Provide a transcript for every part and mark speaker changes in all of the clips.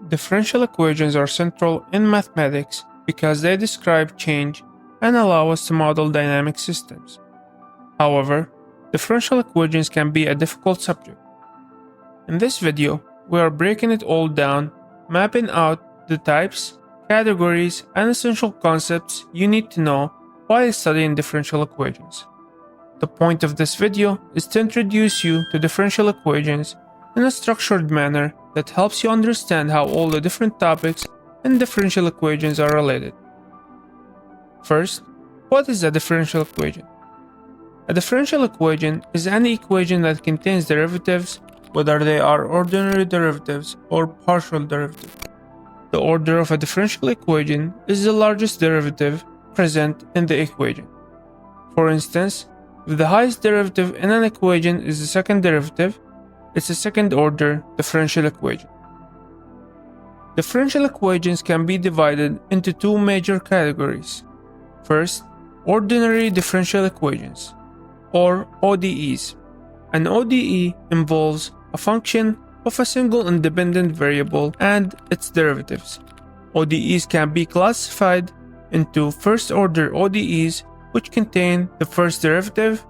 Speaker 1: Differential equations are central in mathematics because they describe change and allow us to model dynamic systems. However, differential equations can be a difficult subject. In this video, we are breaking it all down, mapping out the types, categories, and essential concepts you need to know while studying differential equations. The point of this video is to introduce you to differential equations in a structured manner that helps you understand how all the different topics in differential equations are related. First, what is a differential equation? A differential equation is any equation that contains derivatives, whether they are ordinary derivatives or partial derivatives. The order of a differential equation is the largest derivative present in the equation. For instance, if the highest derivative in an equation is the second derivative, it's a second-order differential equation. Differential equations can be divided into two major categories. First, ordinary differential equations, or ODEs. An ODE involves a function of a single independent variable and its derivatives. ODEs can be classified into first-order ODEs, which contain the first derivative,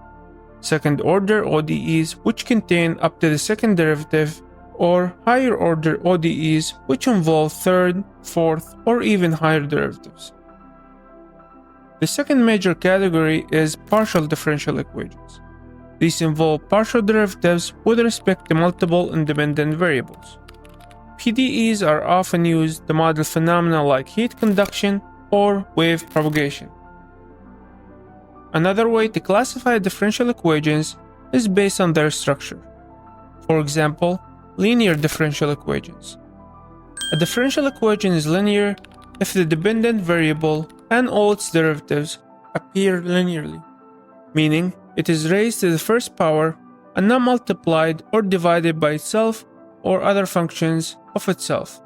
Speaker 1: second-order ODEs, which contain up to the second derivative, or higher-order ODEs, which involve third, fourth, or even higher derivatives. The second major category is partial differential equations. These involve partial derivatives with respect to multiple independent variables. PDEs are often used to model phenomena like heat conduction or wave propagation. Another way to classify differential equations is based on their structure. For example, linear differential equations. A differential equation is linear if the dependent variable and all its derivatives appear linearly, meaning it is raised to the first power and not multiplied or divided by itself or other functions of itself.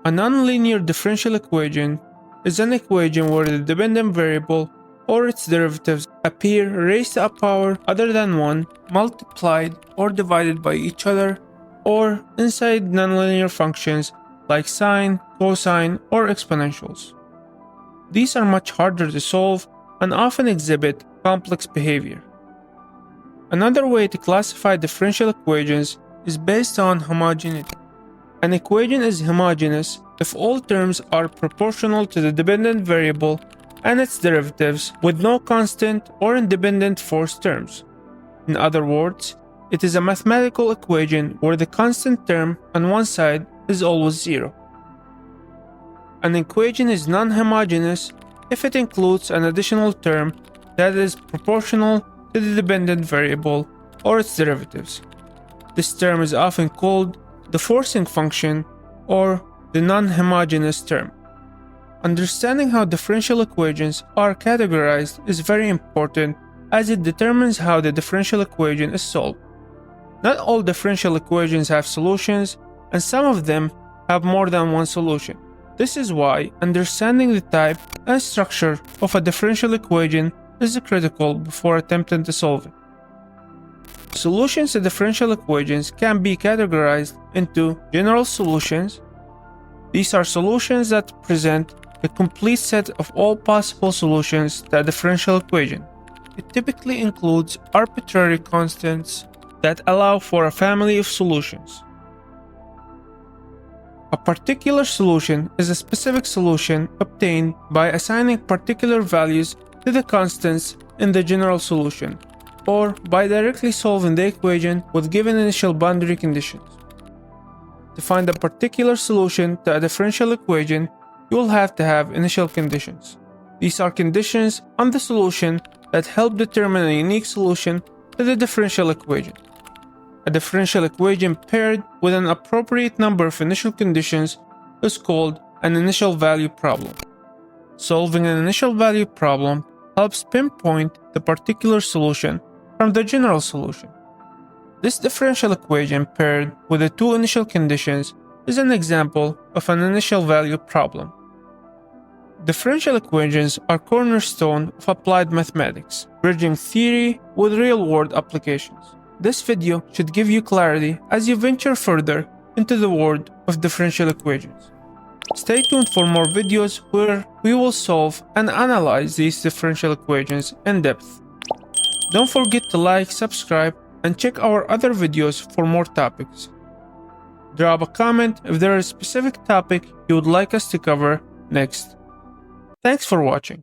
Speaker 1: A nonlinear differential equation is an equation where the dependent variable or its derivatives appear raised to a power other than 1, multiplied or divided by each other, or inside nonlinear functions like sine, cosine, or exponentials. These are much harder to solve and often exhibit complex behavior. Another way to classify differential equations is based on homogeneity. An equation is homogeneous if all terms are proportional to the dependent variable and its derivatives with no constant or independent force terms. In other words, it is a mathematical equation where the constant term on one side is always zero. An equation is non-homogeneous if it includes an additional term that is proportional to the dependent variable or its derivatives. This term is often called the forcing function or the non-homogeneous term. Understanding how differential equations are categorized is very important as it determines how the differential equation is solved. Not all differential equations have solutions, and some of them have more than one solution. This is why understanding the type and structure of a differential equation is critical before attempting to solve it. Solutions to differential equations can be categorized into general solutions. These are solutions that present the complete set of all possible solutions to a differential equation. It typically includes arbitrary constants that allow for a family of solutions. A particular solution is a specific solution obtained by assigning particular values to the constants in the general solution, or by directly solving the equation with given initial boundary conditions. To find a particular solution to a differential equation, you will have to have initial conditions. These are conditions on the solution that help determine a unique solution to the differential equation. A differential equation paired with an appropriate number of initial conditions is called an initial value problem. Solving an initial value problem helps pinpoint the particular solution from the general solution. This differential equation paired with the two initial conditions is an example of an initial value problem. Differential equations are cornerstone of applied mathematics, bridging theory with real-world applications. This video should give you clarity as you venture further into the world of differential equations. Stay tuned for more videos where we will solve and analyze these differential equations in depth. Don't forget to like, subscribe, and check our other videos for more topics. Drop a comment if there is a specific topic you would like us to cover next. Thanks for watching.